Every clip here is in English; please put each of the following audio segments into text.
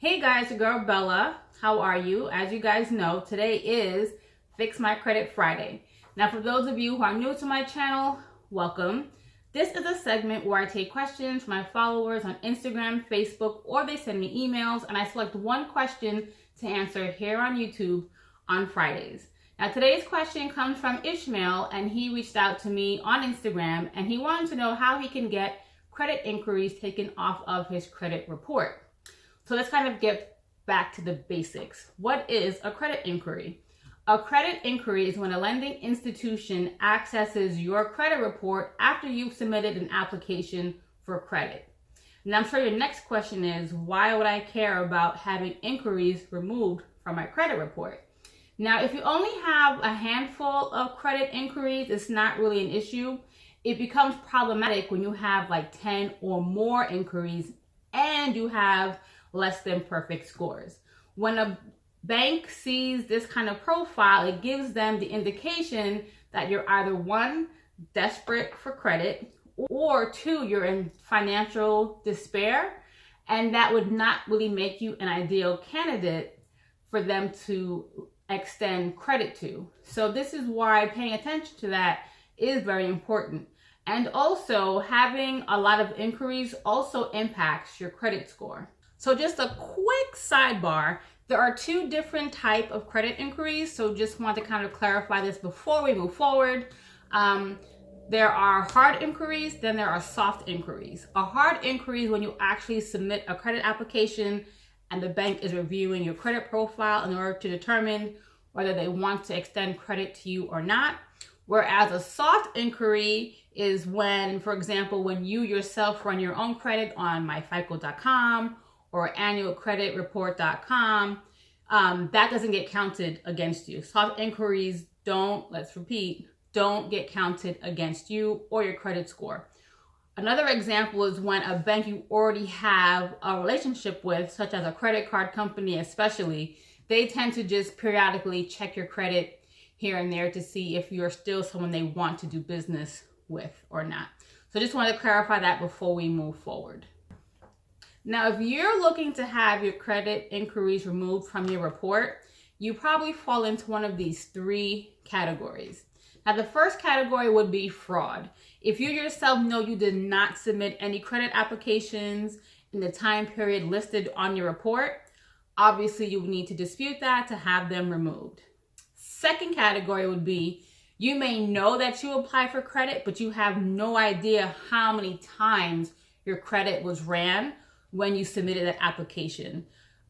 Hey guys, your girl Bella. How are you? As you guys know, today is Fix My Credit Friday. Now, for those of you who are new to my channel, welcome. This is a segment where I take questions from my followers on Instagram, Facebook, or they send me emails, and I select one question to answer here on YouTube on Fridays. Now, today's question comes from Ishmael, and he reached out to me on Instagram, and he wanted to know how he can get credit inquiries taken off of his credit report. So let's kind of get back to the basics. What is a credit inquiry? A credit inquiry is when a lending institution accesses your credit report after you've submitted an application for credit. And I'm sure your next question is, why would I care about having inquiries removed from my credit report? Now, if you only have a handful of credit inquiries, it's not really an issue. It becomes problematic when you have like 10 or more inquiries and you have less than perfect scores. When a bank sees this kind of profile, it gives them the indication that you're either one, desperate for credit, or two, you're in financial despair, and that would not really make you an ideal candidate for them to extend credit to. So this is why paying attention to that is very important. And also, having a lot of inquiries also impacts your credit score. So just a quick sidebar, there are two different types of credit inquiries. So just want to kind of clarify this before we move forward. There are hard inquiries, then there are soft inquiries. A hard inquiry is when you actually submit a credit application and the bank is reviewing your credit profile in order to determine whether they want to extend credit to you or not. Whereas a soft inquiry is when, for example, when you yourself run your own credit on myfico.com or annualcreditreport.com, that doesn't get counted against you. Soft inquiries don't get counted against you or your credit score. Another example is when a bank you already have a relationship with, such as a credit card company especially, they tend to just periodically check your credit here and there to see if you're still someone they want to do business with or not. So just want to clarify that before we move forward. Now, if you're looking to have your credit inquiries removed from your report, you probably fall into one of these three categories. Now, the first category would be fraud. If you yourself know you did not submit any credit applications in the time period listed on your report, obviously you would need to dispute that to have them removed. Second category would be you may know that you applied for credit, but you have no idea how many times your credit was ran when you submitted that application.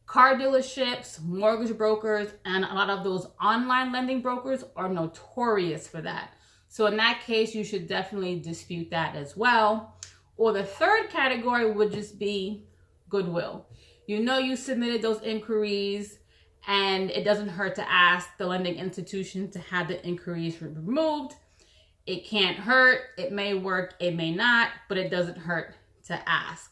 Car dealerships, mortgage brokers, and a lot of those online lending brokers are notorious for that. So in that case, you should definitely dispute that as well. Or the third category would just be goodwill. You know you submitted those inquiries, and it doesn't hurt to ask the lending institution to have the inquiries removed. It can't hurt. It may work, it may not, but it doesn't hurt to ask.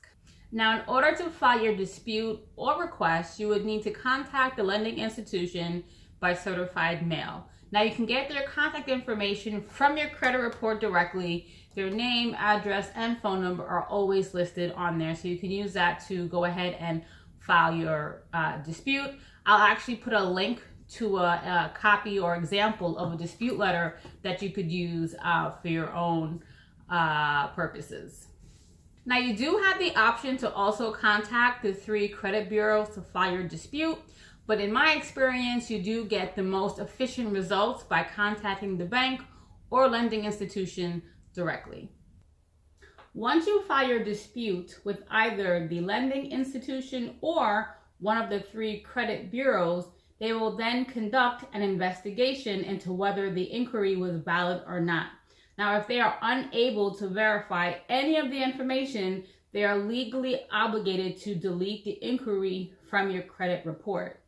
Now, in order to file your dispute or request, you would need to contact the lending institution by certified mail. Now, you can get their contact information from your credit report directly. Their name, address, and phone number are always listed on there, so you can use that to go ahead and file your dispute. I'll actually put a link to a copy or example of a dispute letter that you could use for your own purposes. Now, you do have the option to also contact the 3 credit bureaus to file your dispute, but in my experience, you do get the most efficient results by contacting the bank or lending institution directly. Once you file your dispute with either the lending institution or one of the 3 credit bureaus, they will then conduct an investigation into whether the inquiry was valid or not. Now, if they are unable to verify any of the information, they are legally obligated to delete the inquiry from your credit report.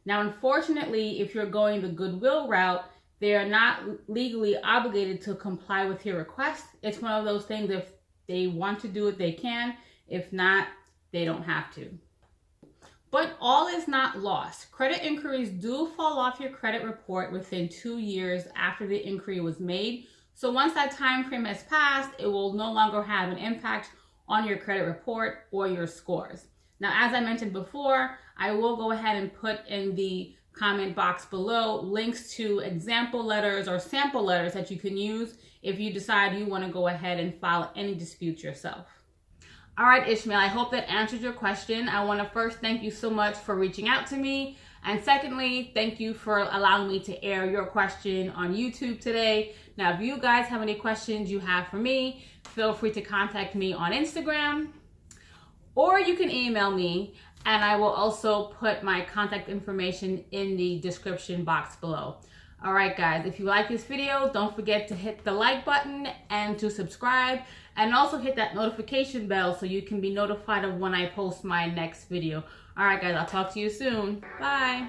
Now, unfortunately, if you're going the goodwill route, they are not legally obligated to comply with your request. It's one of those things, if they want to do it, they can. If not, they don't have to. But all is not lost. Credit inquiries do fall off your credit report within 2 years after the inquiry was made. So once that time frame has passed, it will no longer have an impact on your credit report or your scores. Now, as I mentioned before, I will go ahead and put in the comment box below links to example letters or sample letters that you can use if you decide you want to go ahead and file any disputes yourself. All right, Ishmael, I hope that answers your question. I want to first thank you so much for reaching out to me. And secondly, thank you for allowing me to air your question on YouTube today. Now, if you guys have any questions you have for me, feel free to contact me on Instagram, or you can email me, and I will also put my contact information in the description box below. All right, guys, if you like this video, don't forget to hit the like button and to subscribe, and also hit that notification bell so you can be notified of when I post my next video. All right, guys, I'll talk to you soon. Bye.